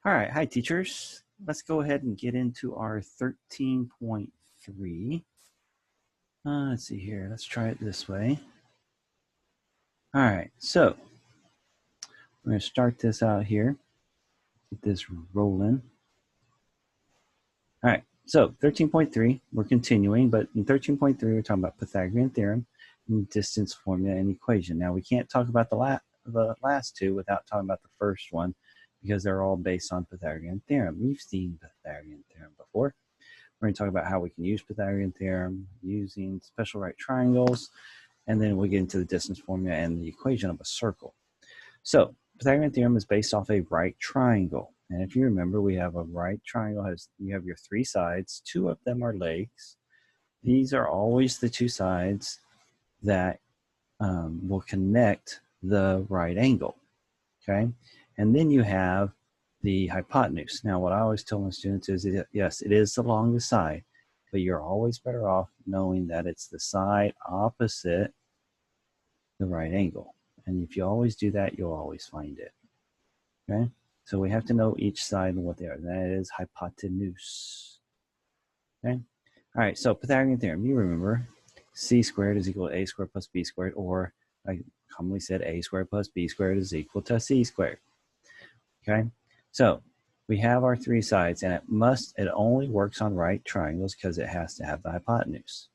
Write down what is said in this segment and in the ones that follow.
All right, hi teachers. Let's go ahead and get into our 13.3. Let's see here. Let's try it this way. All right, so we're going to start this out here. Get this rolling. All right, so 13.3, we're continuing, but in 13.3, we're talking about Pythagorean theorem, and distance formula, and equation. Now, we can't talk about the last two without talking about the first one, because they're all based on Pythagorean theorem. We've seen Pythagorean theorem before. We're going to talk about how we can use Pythagorean theorem using special right triangles, and then we'll get into the distance formula and the equation of a circle. So Pythagorean theorem is based off a right triangle. And if you remember, we have a right triangle. You have your three sides. Two of them are legs. These are always the two sides that will connect the right angle. Okay, and then you have the hypotenuse. Now, what I always tell my students is, yes, it is the longest side, but you're always better off knowing that it's the side opposite the right angle. And if you always do that, you'll always find it. Okay, so we have to know each side and what they are. That is hypotenuse. Okay, all right, so Pythagorean theorem, you remember c squared is equal to a squared plus b squared, or I commonly said a squared plus b squared is equal to c squared. Okay, so we have our three sides, and it only works on right triangles because it has to have the hypotenuse.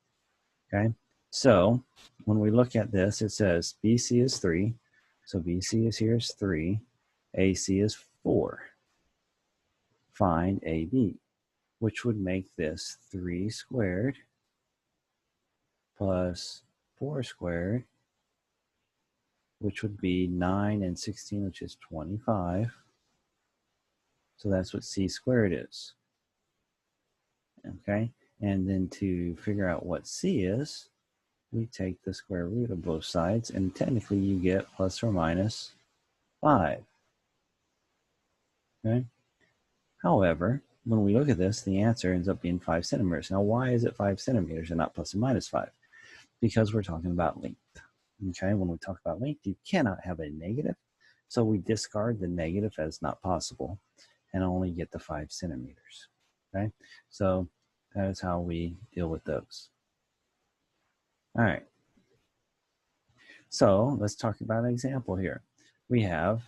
Okay, so when we look at this, it says BC is 3, so BC is here is 3, AC is 4. Find AB, which would make this 3 squared plus 4 squared, which would be 9 and 16, which is 25. So that's what c squared is. Okay, and then to figure out what c is, we take the square root of both sides, and technically you get plus or minus 5. Okay. However, when we look at this, the answer ends up being 5 centimeters. Now, why is it 5 centimeters and not plus or minus 5? Because we're talking about length. Okay, when we talk about length, you cannot have a negative, so we discard the negative as not possible and only get the 5 centimeters. Okay, so that is how we deal with those. All right, so let's talk about an example here. We have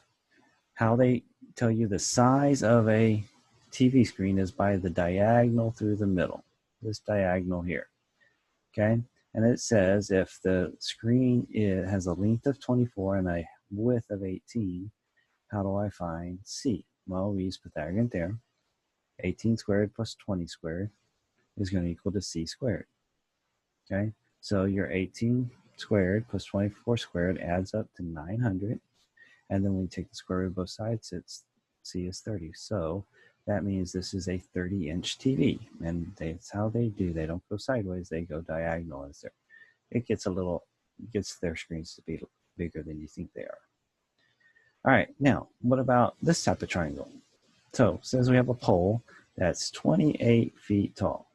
how they tell you the size of a TV screen is by the diagonal through the middle, this diagonal here. Okay, and it says if the screen has a length of 24 and a width of 18, how do I find C? Well, we use Pythagorean theorem. 18 squared plus 20 squared is going to equal to C squared. Okay, so your 18 squared plus 24 squared adds up to 900. And then when you take the square root of both sides, C is 30. So that means this is a 30-inch TV. And that's how they do. They don't go sideways. They go diagonal. It gets their screens to be bigger than you think they are. All right, now, what about this type of triangle? So it says we have a pole that's 28 feet tall.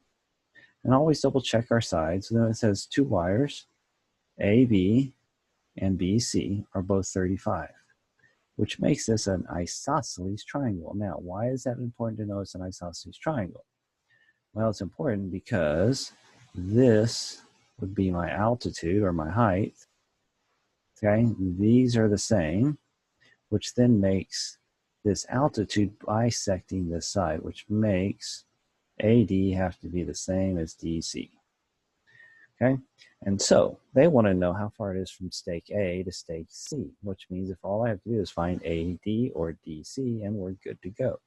And always double check our sides. And then it says two wires, AB and BC, are both 35, which makes this an isosceles triangle. Now, why is that important to know it's an isosceles triangle? Well, it's important because this would be my altitude or my height. Okay, these are the same, which then makes this altitude bisecting this side, which makes AD have to be the same as DC. Okay, and so they want to know how far it is from stake A to stake C, which means if all I have to do is find AD or DC, and we're good to go.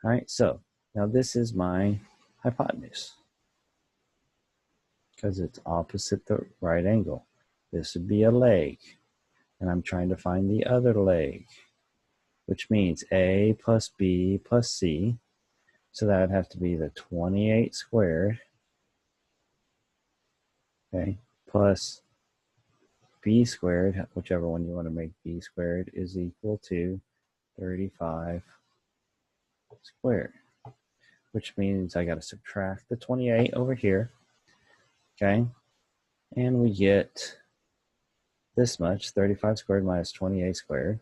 All right, so now this is my hypotenuse because it's opposite the right angle. This would be a leg, and I'm trying to find the other leg, which means A plus B plus C. So that would have to be the 28 squared, okay, plus B squared, whichever one you want to make B squared, is equal to 35 squared, which means I got to subtract the 28 over here, okay, and we get this much, 35 squared minus 28 squared,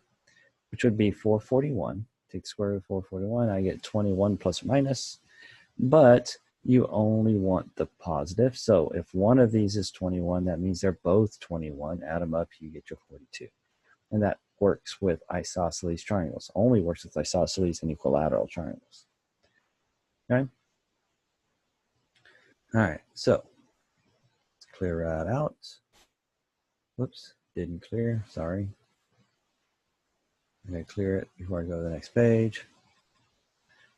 which would be 441. take the square root of 441, I get 21 plus or minus, but you only want the positive. So if one of these is 21, that means they're both 21. Add them up, you get your 42. And that works with isosceles triangles. Only works with isosceles and equilateral triangles. Okay? All right, so let's clear that out. Whoops, didn't clear, sorry. I'm gonna clear it before I go to the next page.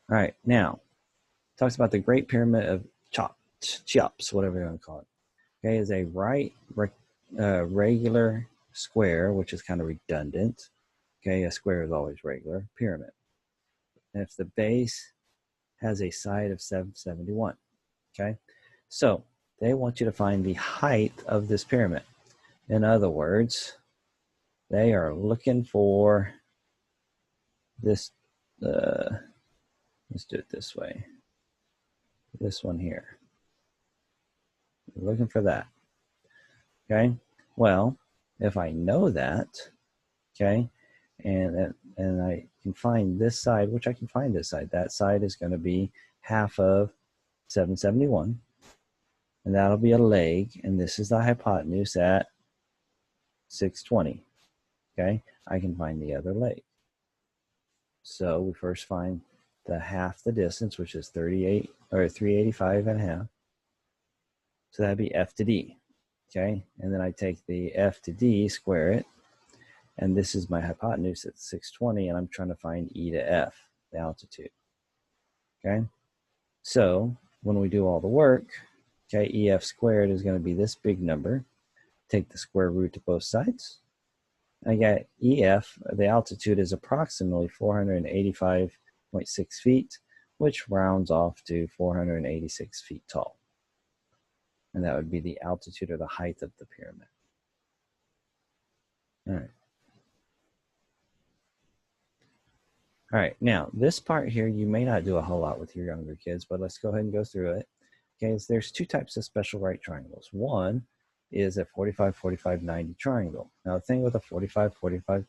All right, now, talks about the Great Pyramid of Cheops, whatever you want to call it. Okay, is a regular square, which is kind of redundant. Okay, a square is always regular, pyramid. And if the base has a side of 771, okay? So they want you to find the height of this pyramid. In other words, they are looking for this, let's do it this way. This one here. We're looking for that, okay? Well, if I know that, okay, and I can find this side, which I can find this side. That side is going to be half of 771, and that'll be a leg, and this is the hypotenuse at 620, okay? I can find the other leg. So we first find the half the distance, which is 38 or 385 and a half. So that'd be F to D, okay? And then I take the F to D, square it, and this is my hypotenuse at 620, and I'm trying to find E to F, the altitude, okay? So when we do all the work, okay, EF squared is going to be this big number. Take the square root to both sides. I got EF, the altitude is approximately 485.6 feet, which rounds off to 486 feet tall. And that would be the altitude or the height of the pyramid. All right. All right, now this part here, you may not do a whole lot with your younger kids, but let's go ahead and go through it. Okay, so there's two types of special right triangles. One is a 45, 45, 90 triangle. Now the thing with a 45, 45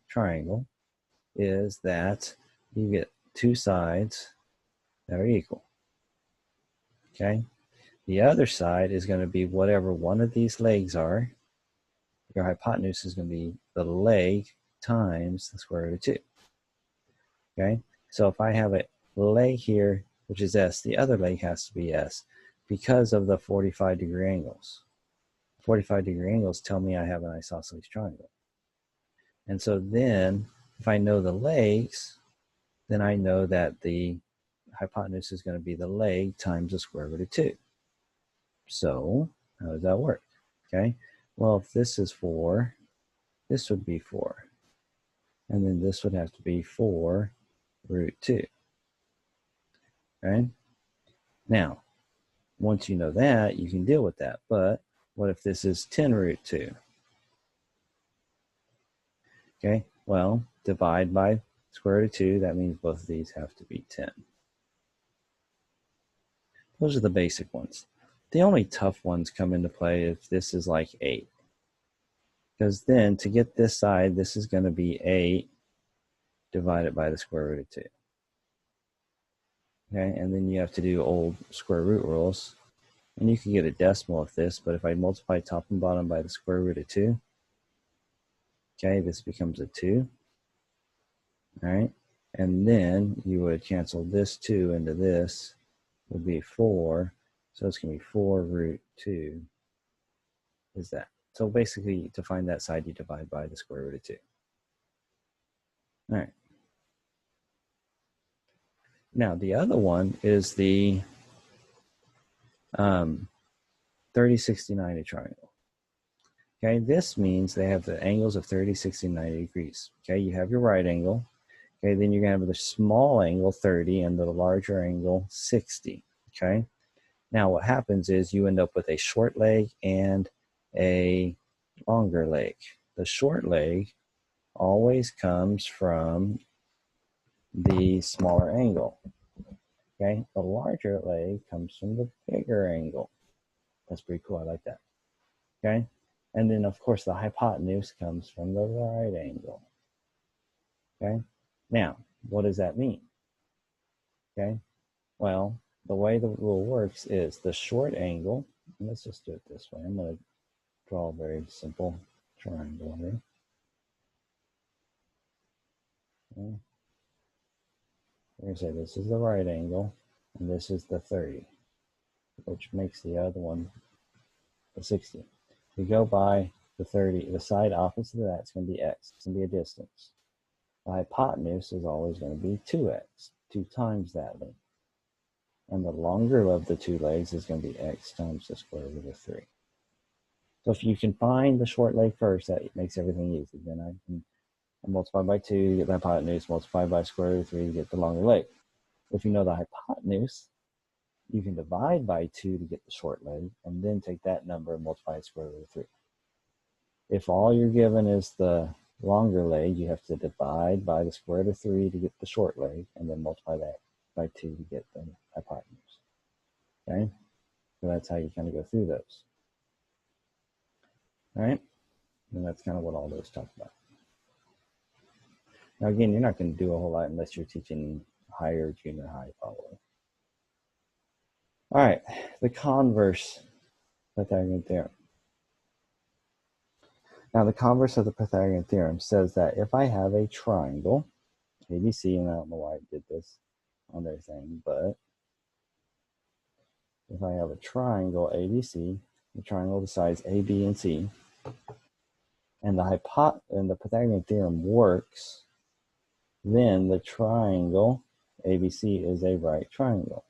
triangle is that you get two sides that are equal. Okay, the other side is going to be whatever one of these legs are. Your hypotenuse is going to be the leg times the square root of 2. Okay, so if I have a leg here, which is S, the other leg has to be S because of the 45-degree angles. 45-degree angles tell me I have an isosceles triangle. And so then, if I know the legs, then I know that the hypotenuse is going to be the leg times the square root of 2. So, how does that work? Okay, well, if this is 4, this would be 4. And then this would have to be 4 root 2. Right? Now, once you know that, you can deal with that. But what if this is 10 root 2? Okay, well, divide by square root of 2. That means both of these have to be 10. Those are the basic ones. The only tough ones come into play if this is like 8. Because then to get this side, this is going to be 8 divided by the square root of 2. Okay, and then you have to do old square root rules. And you can get a decimal of this, but if I multiply top and bottom by the square root of 2, okay, this becomes a 2. All right, and then you would cancel this 2 into this, would be 4. So it's going to be 4 root 2 is that. So basically, to find that side, you divide by the square root of 2. All right. Now, the other one is the 30, 60, 90 triangle. Okay, this means they have the angles of 30, 60, 90 degrees. Okay, you have your right angle. Okay, then you're going to have the small angle 30 and the larger angle 60. Okay, now what happens is you end up with a short leg and a longer leg. The short leg always comes from the smaller angle. Okay, the larger leg comes from the bigger angle. That's pretty cool. I like that. Okay, and then of course the hypotenuse comes from the right angle. Okay, Now, what does that mean? Okay, well, the way the rule works is the short angle, let's just do it this way. I'm going to draw a very simple triangle here. Okay. We're going to say this is the right angle, and this is the 30, which makes the other one the 60. If you go by the 30, the side opposite of that is going to be x. It's going to be a distance. The hypotenuse is always going to be 2x, 2 times that length. And the longer of the two legs is going to be x times the square root of 3. So if you can find the short leg first, that makes everything easy. Then I can multiply by 2 to get the hypotenuse, multiply by square root of 3 to get the longer leg. If you know the hypotenuse, you can divide by 2 to get the short leg, and then take that number and multiply the square root of 3. If all you're given is the longer leg, you have to divide by the square root of 3 to get the short leg, and then multiply that by 2 to get the hypotenuse. Okay? So that's how you kind of go through those. All right? And that's kind of what all those talk about. Now, again, you're not going to do a whole lot unless you're teaching higher, junior high, probably. All right, the converse Pythagorean theorem. Now, the converse of the Pythagorean theorem says that if I have a triangle, ABC, and I don't know why I did this on their thing, but if I have a triangle ABC, the triangle the sides A, B, and C, and the Pythagorean theorem works, then the triangle ABC is a right triangle.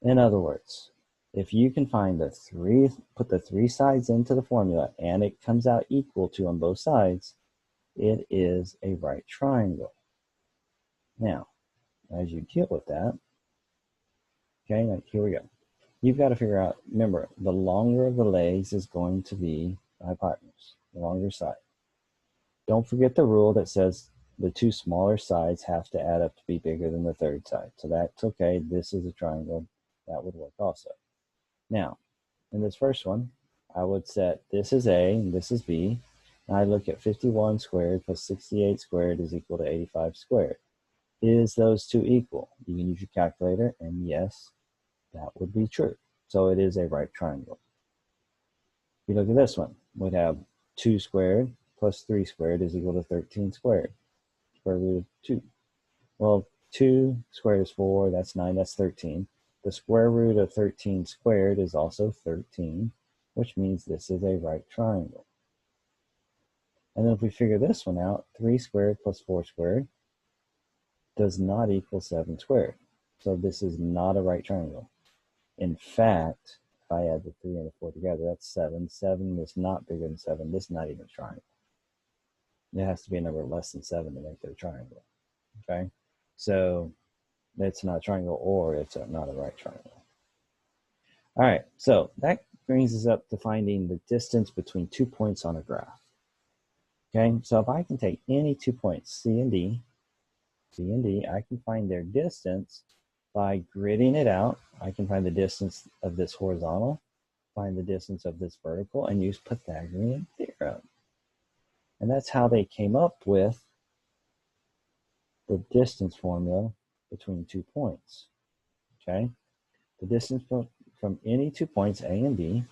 In other words, if you can find put the 3 sides into the formula and it comes out equal to on both sides, it is a right triangle. Now, as you deal with that, okay, now here we go. You've got to figure out, remember, the longer of the legs is going to be the hypotenuse, the longer side. Don't forget the rule that says the 2 smaller sides have to add up to be bigger than the third side. So that's okay. This is a triangle. That would work also. Now, in this first one, I would set this is A and this is B. And I look at 51 squared plus 68 squared is equal to 85 squared. Is those 2 equal? You can use your calculator, and yes, that would be true. So it is a right triangle. If you look at this one, we'd have 2 squared plus 3 squared is equal to 13 squared. Square root of 2. Well, 2 squared is 4, that's 9, that's 13. The square root of 13 squared is also 13, which means this is a right triangle. And then if we figure this one out, 3 squared plus 4 squared does not equal 7 squared. So this is not a right triangle. In fact, if I add the 3 and the 4 together, that's 7. 7 is not bigger than 7. This is not even a triangle. It has to be a number less than 7 to make it a triangle. Okay? So it's not a triangle, or it's not a right triangle. All right, so that brings us up to finding the distance between 2 points on a graph. Okay, so if I can take any 2 points, C and D, I can find their distance by gridding it out. I can find the distance of this horizontal, find the distance of this vertical, and use Pythagorean theorem. And that's how they came up with the distance formula between 2 points. Okay, the distance from any 2 points, A and B,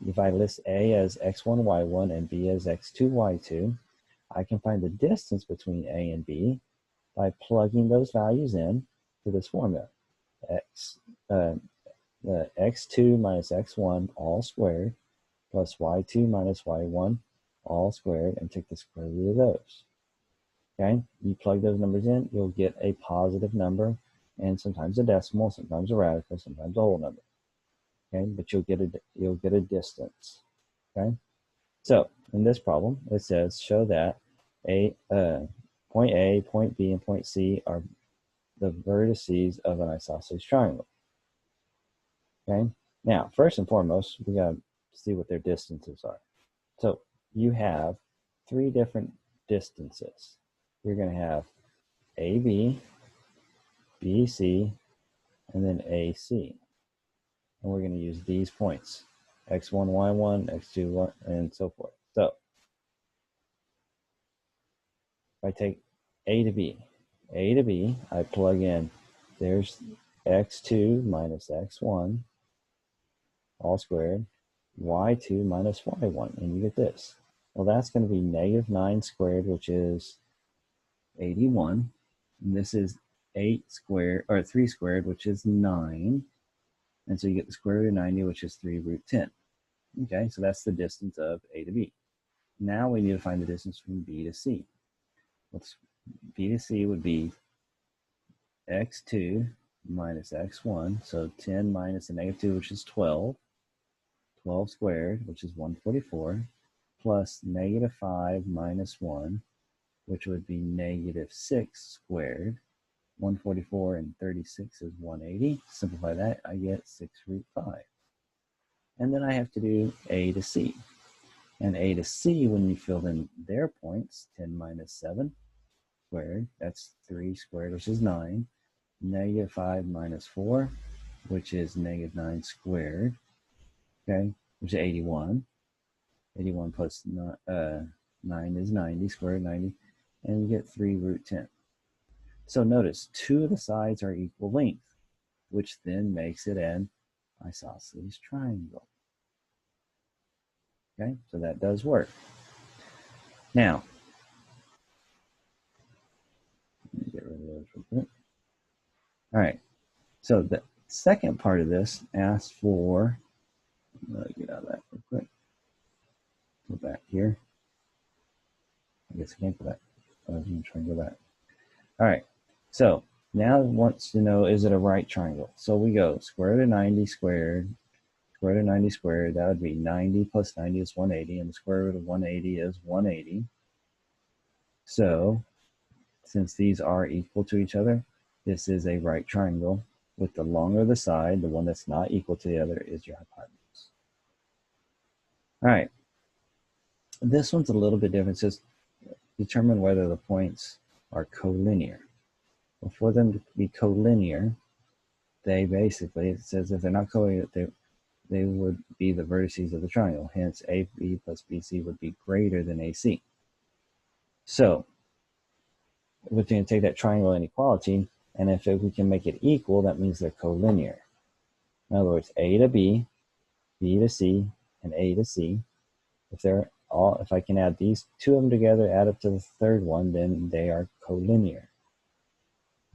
if I list A as x1, y1, and B as x2, y2, I can find the distance between A and B by plugging those values in to this formula. X2 minus x1 all squared plus y2 minus y1 all squared, and take the square root of those. Okay, you plug those numbers in, you'll get a positive number, and sometimes a decimal, sometimes a radical, sometimes a whole number. Okay, but you'll get a distance. Okay, so in this problem, it says show that point A, point B, and point C are the vertices of an isosceles triangle. Okay, now first and foremost, we gotta see what their distances are. So you have 3 different distances. You're gonna have AB, BC, and then AC. And we're going to use these points, x1, y1, x2, y, and so forth. So if I take A to B. A to B, I plug in, there's x2 minus x1, all squared, y2 minus y1, and you get this. Well, that's going to be negative 9 squared, which is 81. And this is 8 squared, or 3 squared, which is 9. And so you get the square root of 90, which is 3 root 10. Okay, so that's the distance of A to B. Now we need to find the distance from B to C. B to C would be x2 minus x1, so 10 minus a negative 2, which is 12, 12 squared, which is 144, plus negative 5 minus 1, which would be negative 6 squared. 144 and 36 is 180. Simplify that, I get 6 root 5. And then I have to do A to C. And A to C, when you fill in their points, 10 minus 7 squared, that's 3 squared, which is 9. Negative 5 minus 4, which is negative 9 squared, okay, which is 81. 81 plus 9 is 90, square root 90, and you get 3 root 10. So notice, 2 of the sides are equal length, which then makes it an isosceles triangle. Okay, so that does work. Now, let me get rid of those real quick. All right, so the second part of this asks for, get out of that real quick. Go back here. I guess I can't go back. I was going to try and go back. All right, so now it wants to know, is it a right triangle? So we go square root of 90 squared, square root of 90 squared, that would be 90 plus 90 is 180, and the square root of 180 is 180. So since these are equal to each other, this is a right triangle. With the longer the side, the one that's not equal to the other is your hypotenuse. All right, this one's a little bit different. It says determine whether the points are collinear. Well, for them to be collinear, they basically, it says if they're not collinear, they would be the vertices of the triangle. Hence, AB plus BC would be greater than AC. So we're going to take that triangle inequality, and if we can make it equal, that means they're collinear. In other words, A to B, B to C, and A to C. If I can add these two of them together, add up to the third one, then they are collinear.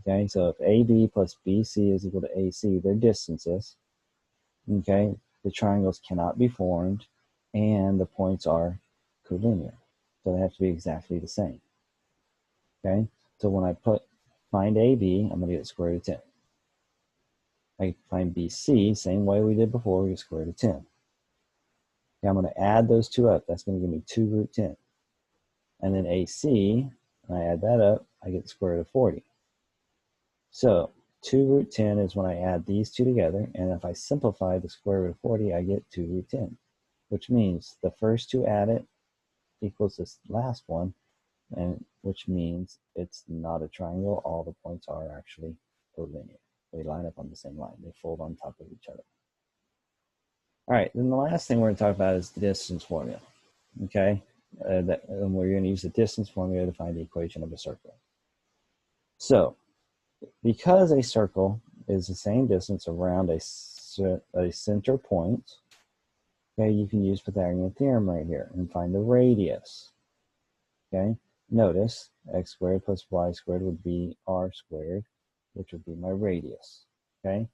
Okay, so if AB plus BC is equal to AC, their distances, okay, the triangles cannot be formed, and the points are collinear. So they have to be exactly the same. Okay, so when I find AB, I'm going to get square root of 10. I find BC, same way we did before, we get square root of 10. Okay, I'm going to add those two up. That's going to give me 2 root 10. And then AC, when I add that up, I get the square root of 40. So 2 root 10 is when I add these two together, and if I simplify the square root of 40, I get 2 root 10, which means the first two added equals this last one, and which means it's not a triangle. All the points are actually collinear. They line up on the same line. They fold on top of each other. All right, then the last thing we're going to talk about is the distance formula. Okay, and we're going to use the distance formula to find the equation of a circle. So, because a circle is the same distance around a center point, okay, you can use Pythagorean theorem right here and find the radius. Okay, notice x squared plus y squared would be r squared, which would be my radius. Okay,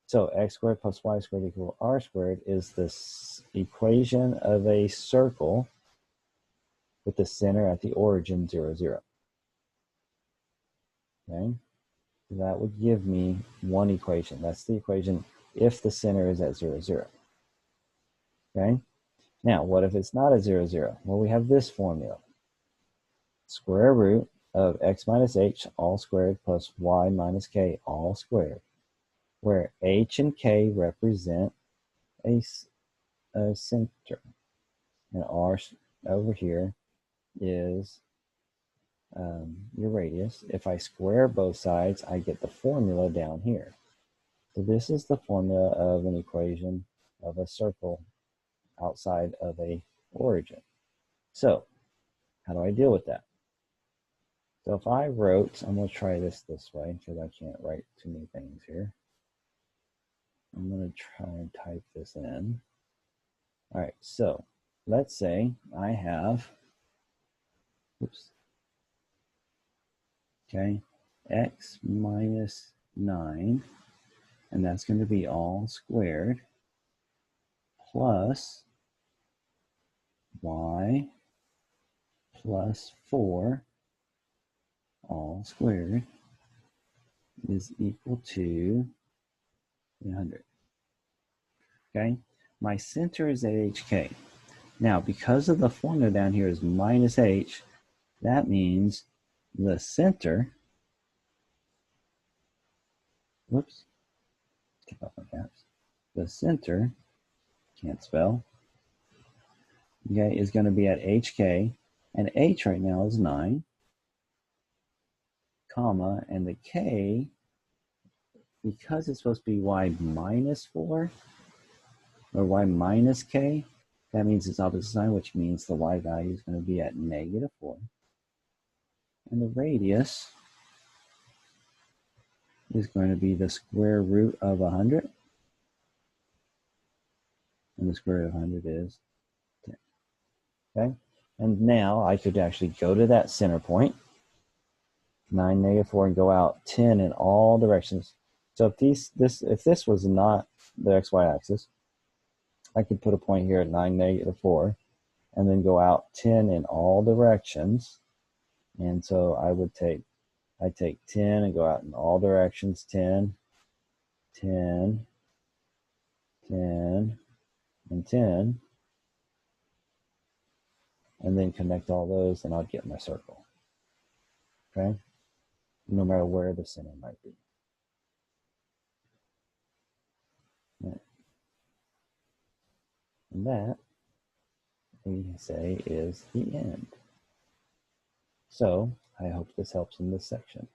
so x squared plus y squared equal r squared is this equation of a circle with the center at the origin 0, 0. Okay, so that would give me one equation. That's the equation if the center is at 0, 0. Okay, now what if it's not at 0, 0? Well, we have this formula. Square root of x minus h all squared plus y minus k all squared, where h and k represent a center, and r over here is your radius. If I square both sides, I get the formula down here. So this is the formula of an equation of a circle outside of a origin. So how do I deal with that? So if I wrote, I'm going to try this way because I can't write too many things here. I'm going to try and type this in. All right, so let's say I have, oops, okay, x minus 9, and that's going to be all squared, plus y plus 4 all squared is equal to 300. Okay, my center is at HK. Now, because of the formula down here is minus h, that means the center, whoops, take off my caps. The center, can't spell, okay, is going to be at HK, and h right now is 9, comma, and the k, because it's supposed to be y minus 4, or y minus k, that means it's opposite sign, which means the y value is going to be at negative 4. And the radius is going to be the square root of 100. And the square root of 100 is 10. Okay? And now I could actually go to that center point, 9, negative 4, and go out 10 in all directions. So if this was not the xy axis, I could put a point here at 9, negative 4, and then go out 10 in all directions. And so I take 10 and go out in all directions, 10, 10, 10, and 10, and then connect all those, and I'll get my circle. Okay? No matter where the center might be. And that, we say, is the end. So I hope this helps in this section.